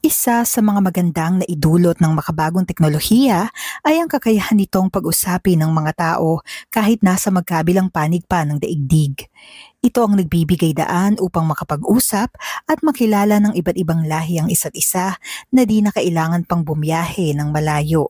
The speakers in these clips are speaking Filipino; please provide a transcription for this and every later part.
Isa sa mga magandang naidulot ng makabagong teknolohiya ay ang kakayahan nitong pag-usapin ng mga tao kahit nasa magkabilang panig pa ng daigdig. Ito ang nagbibigay daan upang makapag-usap at makilala ng iba't ibang lahi ang isa't isa na di na kailangan pang bumiyahe ng malayo.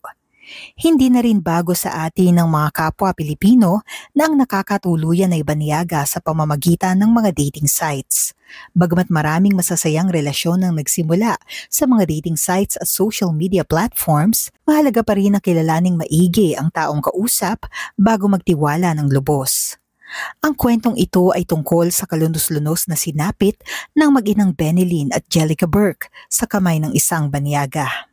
Hindi na rin bago sa atin ng mga kapwa Pilipino na ang nakakatuluyan ay baniyaga sa pamamagitan ng mga dating sites. Bagamat maraming masasayang relasyon ang nagsimula sa mga dating sites at social media platforms, mahalaga pa rin na kilalaning maigi ang taong kausap bago magtiwala ng lubos. Ang kwentong ito ay tungkol sa kalunos-lunos na sinapit ng mag-inang Benilyn at Jellica Burke sa kamay ng isang baniyaga.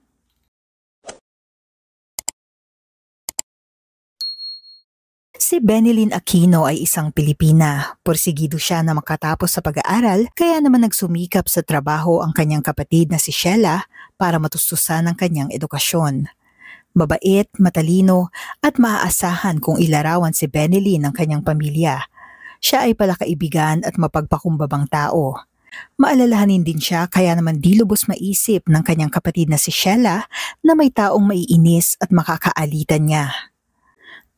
Si Benilyn Aquino ay isang Pilipina. Porsigido siya na makatapos sa pag-aaral kaya naman nagsumikap sa trabaho ang kanyang kapatid na si Sheila para matustusan ang kanyang edukasyon. Mabait, matalino at maaasahan kung ilarawan si Benilyn ng kanyang pamilya. Siya ay palakaibigan at mapagpakumbabang tao. Maalalahanin din siya kaya naman di lubos maisip ng kanyang kapatid na si Sheila na may taong maiinis at makakaalitan niya.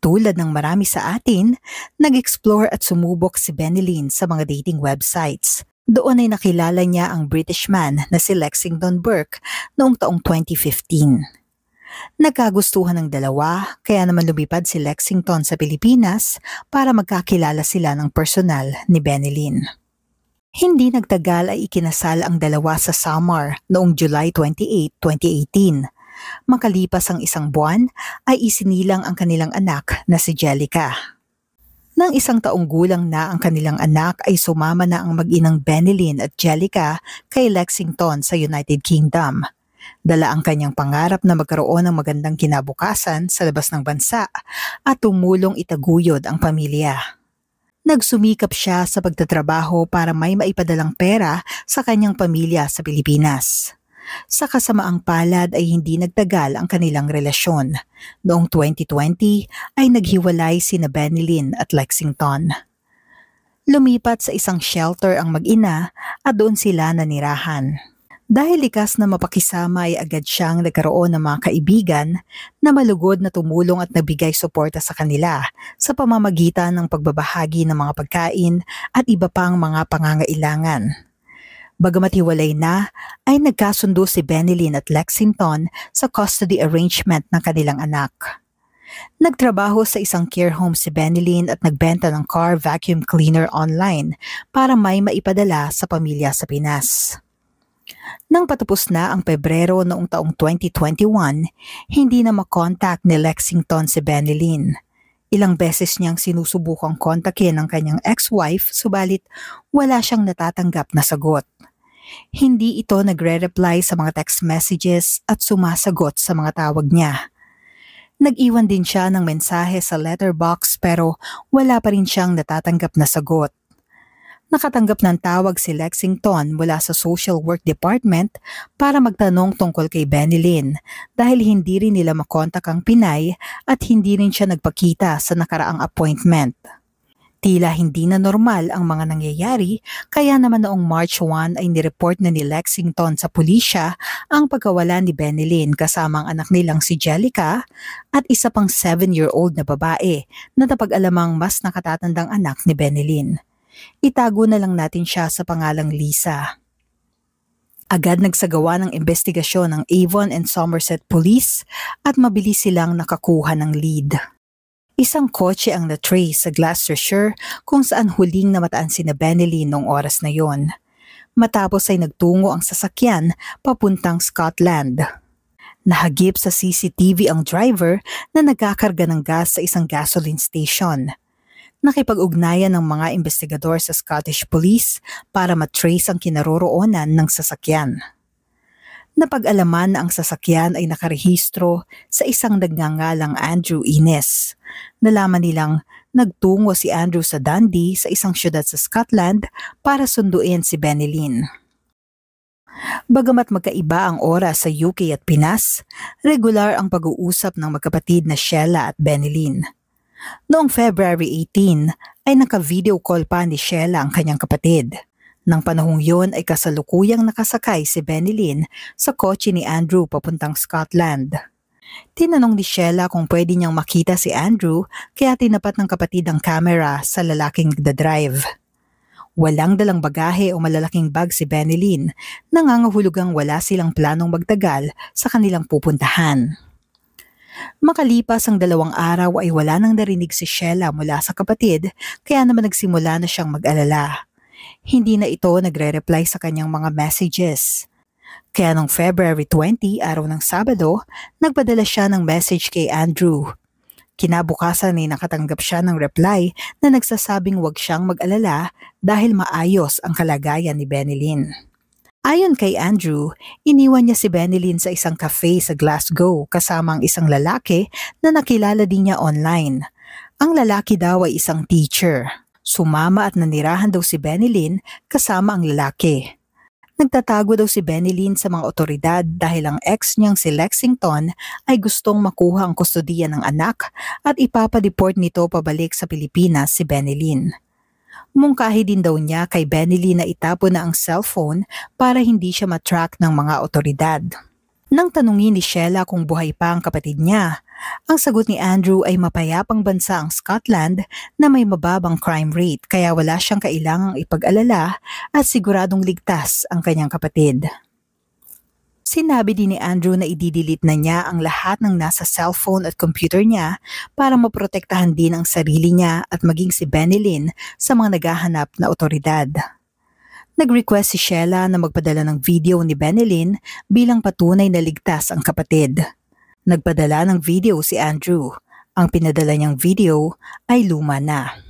Tulad ng marami sa atin, nag-explore at sumubok si Benilyn sa mga dating websites. Doon ay nakilala niya ang British man na si Lexington Burke noong taong 2015. Nagkagustuhan ng dalawa, kaya naman lumipad si Lexington sa Pilipinas para magkakilala sila ng personal ni Benilyn. Hindi nagtagal ay ikinasal ang dalawa sa Samar noong July 28, 2018. Makalipas ang isang buwan ay isinilang ang kanilang anak na si Jellica. Nang 1 taong gulang na ang kanilang anak ay sumama na ang mag-inang Benilyn at Jellica kay Lexington sa United Kingdom. Dala ang kanyang pangarap na magkaroon ng magandang kinabukasan sa labas ng bansa at tumulong itaguyod ang pamilya. Nagsumikap siya sa pagtatrabaho para may maipadalang pera sa kanyang pamilya sa Pilipinas. Sa kasamaang palad ay hindi nagtagal ang kanilang relasyon. Noong 2020 ay naghiwalay sina Benilyn at Lexington. Lumipat sa isang shelter ang mag-ina at doon sila nanirahan. Dahil likas na mapakisama ay agad siyang nagkaroon ng mga kaibigan na malugod na tumulong at nagbigay suporta sa kanila sa pamamagitan ng pagbabahagi ng mga pagkain at iba pang mga pangangailangan. Bagamat hiwalay na, ay nagkasundo si Benilyn at Lexington sa custody arrangement ng kanilang anak. Nagtrabaho sa isang care home si Benilyn at nagbenta ng car vacuum cleaner online para may maipadala sa pamilya sa Pinas. Nang patapos na ang Pebrero noong taong 2021, hindi na makontak ni Lexington si Benilyn. Ilang beses niyang sinusubukang kontakin ang kanyang ex-wife subalit wala siyang natatanggap na sagot. Hindi ito nagre-reply sa mga text messages at sumasagot sa mga tawag niya. Nag-iwan din siya ng mensahe sa letterbox pero wala pa rin siyang natatanggap na sagot. Nakatanggap ng tawag si Lexington mula sa social work department para magtanong tungkol kay Benilyn dahil hindi rin nila makontak ang Pinay at hindi rin siya nagpakita sa nakaraang appointment. Tila hindi na normal ang mga nangyayari kaya naman noong March 1 ay nireport na ni Lexington sa pulisya ang pagkawala ni Benilyn kasama ang anak nilang si Jellica at isa pang 7-year-old na babae na napag-alamang mas nakatatandang anak ni Benilyn. Itago na lang natin siya sa pangalang Lisa. Agad nagsagawa ng investigasyon ng Avon and Somerset Police at mabilis silang nakakuha ng lead. Isang kotse ang na-trace sa Gloucestershire kung saan huling namataan sina Benilyn noong oras na yon. Matapos ay nagtungo ang sasakyan papuntang Scotland. Nahagip sa CCTV ang driver na nagkakarga ng gas sa isang gasoline station. Nakipag-ugnayan ng mga investigador sa Scottish Police para matrace ang kinaroroonan ng sasakyan. Napag-alaman na ang sasakyan ay nakarehistro sa isang nagngangalang Andrew Innes. Nalaman nilang nagtungo si Andrew sa Dundee sa isang syudad sa Scotland para sunduin si Benilyn. Bagamat magkaiba ang oras sa UK at Pinas, regular ang pag-uusap ng magkapatid na Sheila at Benilyn. Noong February 18 ay naka-video call pa ni Sheila ang kanyang kapatid. Nang panahong yon ay kasalukuyang nakasakay si Benilyn sa kotse ni Andrew papuntang Scotland. Tinanong ni Sheila kung pwede niyang makita si Andrew kaya tinapat ng kapatid ang camera sa lalaking nagdadrive. Walang dalang bagahe o malalaking bag si Benilyn, nangangahulugang wala silang planong magtagal sa kanilang pupuntahan. Makalipas ang 2 araw ay wala nang narinig si Sheila mula sa kapatid kaya naman nagsimula na siyang mag-alala. Hindi na ito nagre-reply sa kanyang mga messages. Kaya noong February 20, araw ng Sabado, nagpadala siya ng message kay Andrew. Kinabukasan ay nakatanggap siya ng reply na nagsasabing huwag siyang mag-alala dahil maayos ang kalagayan ni Benilyn. Ayon kay Andrew, iniwan niya si Benilyn sa isang cafe sa Glasgow kasama ang isang lalaki na nakilala din niya online. Ang lalaki daw ay isang teacher. Sumama at nanirahan daw si Benilyn kasama ang lalaki. Nagtatago daw si Benilyn sa mga otoridad dahil ang ex niyang si Lexington ay gustong makuha ang kustodiya ng anak at ipapadeport nito pabalik sa Pilipinas si Benilyn. Mungkahi din daw niya kay Benilyn na itapon na ang cellphone para hindi siya matrack ng mga otoridad. Nang tanungin ni Sheila kung buhay pa ang kapatid niya, ang sagot ni Andrew ay mapayapang bansa ang Scotland na may mababang crime rate kaya wala siyang kailangang ipag-alala at siguradong ligtas ang kanyang kapatid. Sinabi din ni Andrew na i-delete na niya ang lahat ng nasa cellphone at computer niya para maprotektahan din ang sarili niya at maging si Benilyn sa mga naghahanap na otoridad. Nag-request si Sheila na magpadala ng video ni Benilyn bilang patunay na ligtas ang kapatid. Nagpadala ng video si Andrew. Ang pinadala niyang video ay luma na.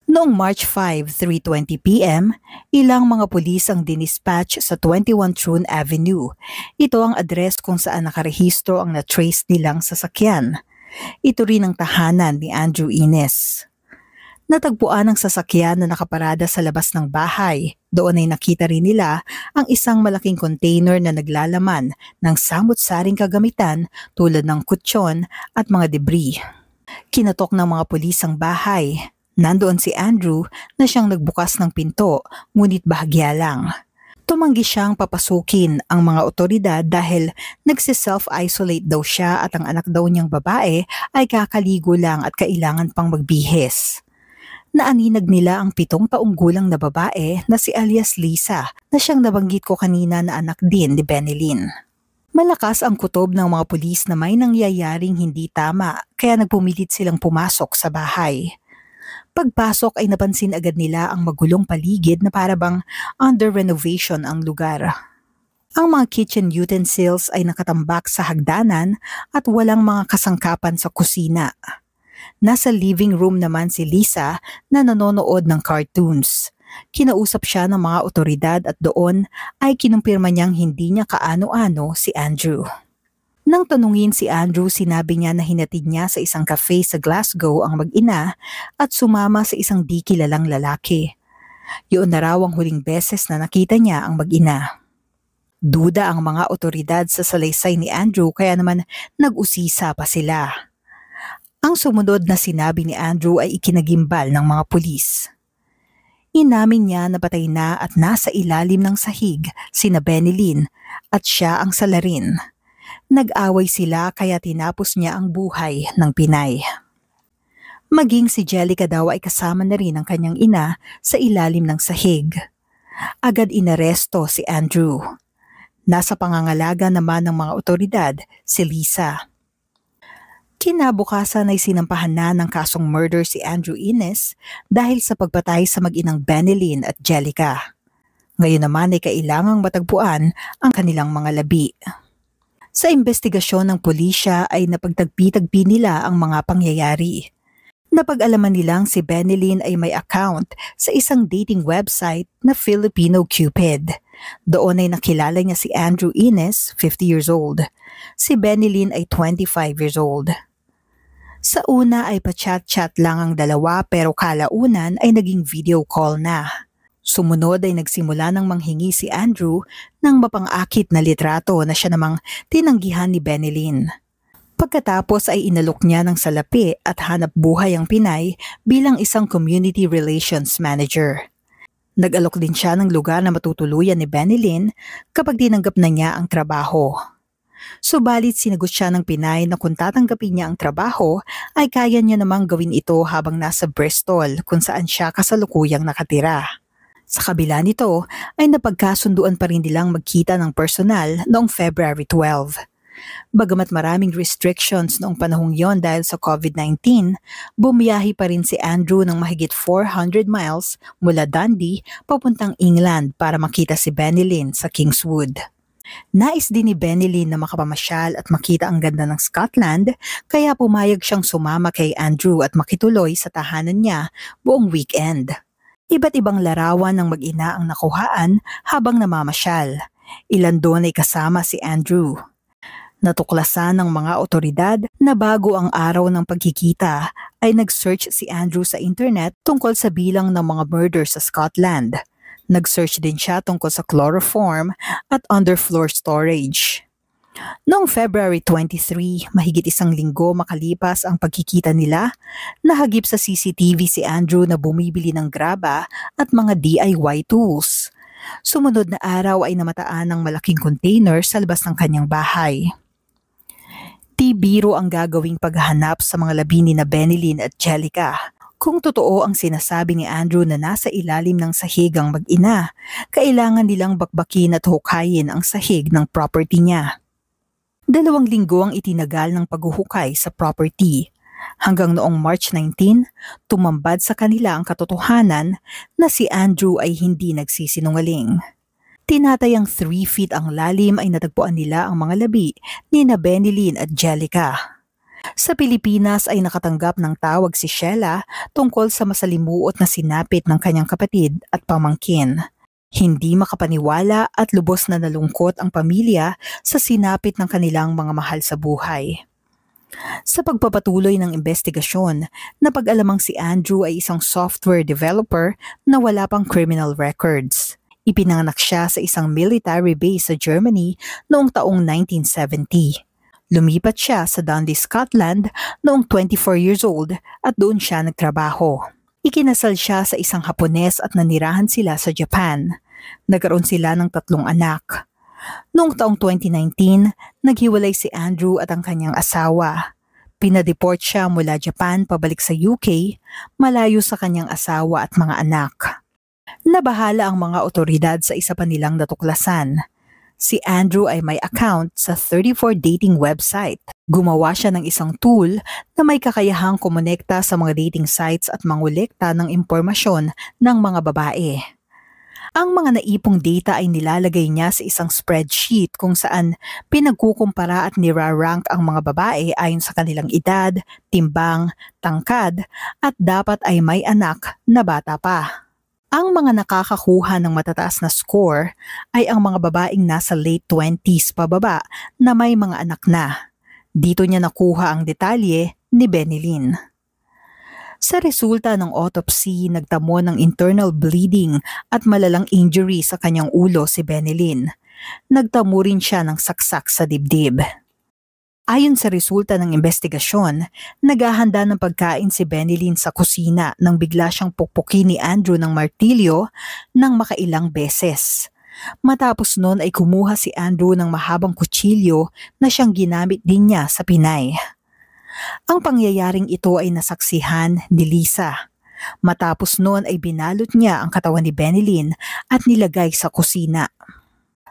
Noong March 5, 3:20 p.m., ilang mga pulis ang dinispatch sa 21 Troon Avenue. Ito ang address kung saan nakarehistro ang na-trace nilang sasakyan. Ito rin ang tahanan ni Andrew Ines. Natagpuan ang sasakyan na nakaparada sa labas ng bahay. Doon ay nakita rin nila ang isang malaking container na naglalaman ng samut-saring kagamitan tulad ng kutsyon at mga debris. Kinatok ng mga pulis ang bahay. Nandoon si Andrew na siyang nagbukas ng pinto, ngunit bahagya lang. Tumanggi siyang papasukin ang mga otoridad dahil nagsi-self-isolate daw siya at ang anak daw niyang babae ay kakaligo lang at kailangan pang magbihis. Naaninag nila ang 7 taong gulang na babae na si alias Lisa na siyang nabanggit ko kanina na anak din ni Benilyn. Malakas ang kutob ng mga pulis na may nangyayaring hindi tama kaya nagpumilit silang pumasok sa bahay. Pagpasok ay napansin agad nila ang magulong paligid na parabang under renovation ang lugar. Ang mga kitchen utensils ay nakatambak sa hagdanan at walang mga kasangkapan sa kusina. Nasa living room naman si Lisa na nanonood ng cartoons. Kinausap siya ng mga otoridad at doon ay kinumpirma niyang hindi niya kaano-ano si Andrew. Nang tanungin si Andrew, sinabi niya na hinatid niya sa isang cafe sa Glasgow ang mag-ina at sumama sa isang di kilalang lalaki. Yun na raw ang huling beses na nakita niya ang mag-ina. Duda ang mga otoridad sa salaysay ni Andrew kaya naman nag-usisa pa sila. Ang sumunod na sinabi ni Andrew ay ikinagimbal ng mga pulis. Inamin niya na patay na at nasa ilalim ng sahig sina Benilyn at siya ang salarin. Nag-away sila kaya tinapos niya ang buhay ng Pinay. Maging si Jellica daw ay kasama na rin ang kanyang ina sa ilalim ng sahig. Agad inaresto si Andrew. Nasa pangangalaga naman ng mga otoridad si Lisa. Kinabukasan ay sinampahan na ng kasong murder si Andrew Ines dahil sa pagpatay sa mag-inang Benilyn at Jellica. Ngayon naman ay kailangang matagpuan ang kanilang mga labi. Sa investigasyon ng pulisya ay napagtagpi-tagpi nila ang mga pangyayari. Napag-alaman nilang si Benilyn ay may account sa isang dating website na Filipino Cupid. Doon ay nakilala niya si Andrew Ines, 50 years old. Si Benilyn ay 25 years old. Sa una ay pa-chat-chat lang ang dalawa pero kalaunan ay naging video call na. Sumunod ay nagsimula ng manghingi si Andrew ng mapang-akit na litrato na siya namang tinanggihan ni Benilyn. Pagkatapos ay inalok niya ng salapi at hanap buhay ang Pinay bilang isang community relations manager. Nag-alok din siya ng lugar na matutuluyan ni Benilyn kapag tinanggap na niya ang trabaho. Subalit sinagot siya ng Pinay na kung tatanggapin niya ang trabaho ay kaya niya namang gawin ito habang nasa Bristol kung saan siya kasalukuyang nakatira. Sa kabila nito ay napagkasunduan pa rin nilang magkita ng personal noong February 12. Bagamat maraming restrictions noong panahong yon dahil sa COVID-19, bumiyahi pa rin si Andrew ng mahigit 400 miles mula Dundee papuntang England para makita si Benilyn sa Kingswood. Nais din ni Benilyn na makapamasyal at makita ang ganda ng Scotland kaya pumayag siyang sumama kay Andrew at makituloy sa tahanan niya buong weekend. Iba't ibang larawan ng mag-ina ang nakuhaan habang namamasyal. Ilan doon ay kasama si Andrew. Natuklasan ng mga otoridad na bago ang araw ng pagkikita ay nag-search si Andrew sa internet tungkol sa bilang ng mga murder sa Scotland. Nag-search din siya tungkol sa chloroform at underfloor storage. Noong February 23, mahigit isang linggo makalipas ang pagkikita nila, nahagip sa CCTV si Andrew na bumibili ng graba at mga DIY tools. Sumunod na araw ay namataan ng malaking container sa labas ng kanyang bahay. Di biro ang gagawing paghahanap sa mga labi ni Benilyn at Jellica. Kung totoo ang sinasabi ni Andrew na nasa ilalim ng sahig ang mag-ina, kailangan nilang bakbakin at hukayin ang sahig ng property niya. 2 linggo ang itinagal ng paghuhukay sa property. Hanggang noong March 19, tumambad sa kanila ang katotohanan na si Andrew ay hindi nagsisinungaling. Tinatayang 3 feet ang lalim ay natagpuan nila ang mga labi ni Benilyn at Jellica. Sa Pilipinas ay nakatanggap ng tawag si Sheila tungkol sa masalimuot na sinapit ng kanyang kapatid at pamangkin. Hindi makapaniwala at lubos na nalungkot ang pamilya sa sinapit ng kanilang mga mahal sa buhay. Sa pagpapatuloy ng investigasyon, napag-alamang si Andrew ay isang software developer na wala pang criminal records. Ipinanganak siya sa isang military base sa Germany noong taong 1970. Lumipat siya sa Dundee, Scotland noong 24 years old at doon siya nagtrabaho. Ikinasal siya sa isang Hapones at nanirahan sila sa Japan. Nagkaroon sila ng 3 anak. Noong taong 2019, naghiwalay si Andrew at ang kanyang asawa. Pinadeport siya mula Japan pabalik sa UK, malayo sa kanyang asawa at mga anak. Nabahala ang mga otoridad sa isa pa nilang natuklasan. Si Andrew ay may account sa 34 dating website. Gumawa siya ng isang tool na may kakayahang kumonekta sa mga dating sites at mangolekta ng impormasyon ng mga babae. Ang mga naipong data ay nilalagay niya sa isang spreadsheet kung saan pinagkukumpara at nirarank ang mga babae ayon sa kanilang edad, timbang, tangkad at dapat ay may anak na bata pa. Ang mga nakakakuha ng matataas na score ay ang mga babaeng nasa late 20s pababa na may mga anak na. Dito niya nakuha ang detalye ni Benilyn. Sa resulta ng autopsy, nagtamo ng internal bleeding at malalang injury sa kanyang ulo si Benilyn. Nagtamo rin siya ng saksak sa dibdib. Ayon sa resulta ng investigasyon, naghahanda ng pagkain si Benilyn sa kusina nang bigla siyang pukpukin ni Andrew ng martilyo ng makailang beses. Matapos noon ay kumuha si Andrew ng mahabang kutsilyo na siyang ginamit din niya sa Pinay. Ang pangyayaring ito ay nasaksihan ni Lisa. Matapos noon ay binalot niya ang katawan ni Benilyn at nilagay sa kusina.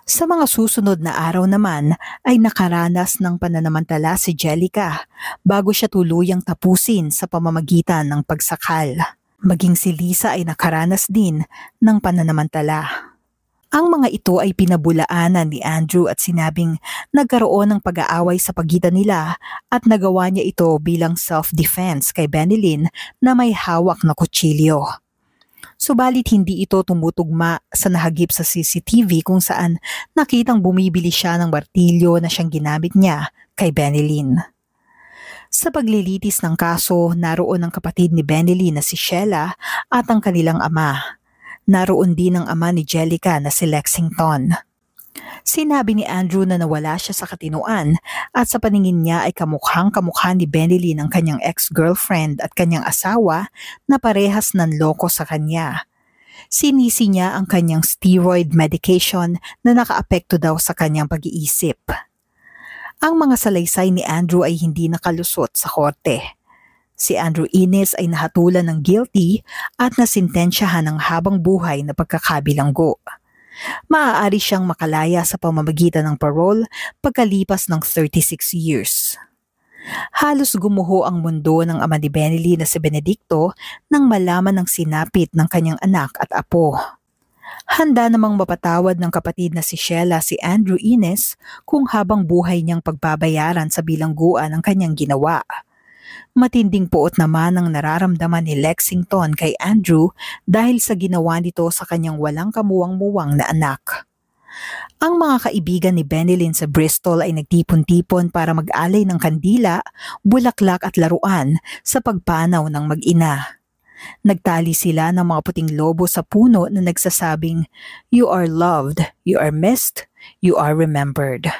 Sa mga susunod na araw naman ay nakaranas ng pananamantala si Jellica bago siya tuluyang tapusin sa pamamagitan ng pagsakal. Maging si Lisa ay nakaranas din ng pananamantala. Ang mga ito ay pinabulaanan ni Andrew at sinabing nagkaroon ng pag-aaway sa pagitan nila at nagawa niya ito bilang self-defense kay Benilyn na may hawak na kutsilyo. Subalit hindi ito tumutugma sa nahagip sa CCTV kung saan nakitang bumibili siya ng martilyo na siyang ginamit niya kay Benilyn. Sa paglilitis ng kaso, naroon ang kapatid ni Benilyn na si Sheila at ang kanilang ama. Naroon din ang ama ni Jellica na si Lexington. Sinabi ni Andrew na nawala siya sa katinuan at sa paningin niya ay kamukhang-kamukha ni Benilyn ang kanyang ex-girlfriend at kanyang asawa na parehas nanloko sa kanya. Sinisi niya ang kanyang steroid medication na nakaapekto daw sa kanyang pag-iisip. Ang mga salaysay ni Andrew ay hindi nakalusot sa korte. Si Andrew Ines ay nahatulan ng guilty at nasintensyahan ng habang buhay na pagkakabilanggo. Maaari siyang makalaya sa pamamagitan ng parole pagkalipas ng 36 years. Halos gumuho ang mundo ng ama ni Benelli na si Benedicto nang malaman ng sinapit ng kanyang anak at apo. Handa namang mapatawad ng kapatid na si Sheila si Andrew Ines kung habang buhay niyang pagbabayaran sa bilangguan ang kanyang ginawa. Matinding puot naman ang nararamdaman ni Lexington kay Andrew dahil sa ginawa nito sa kanyang walang kamuwang-muwang na anak. Ang mga kaibigan ni Benilyn sa Bristol ay nagtipon-tipon para mag-alay ng kandila, bulaklak at laruan sa pagpanaw ng mag-ina. Nagtali sila ng mga puting lobo sa puno na nagsasabing, "You are loved, you are missed, you are remembered."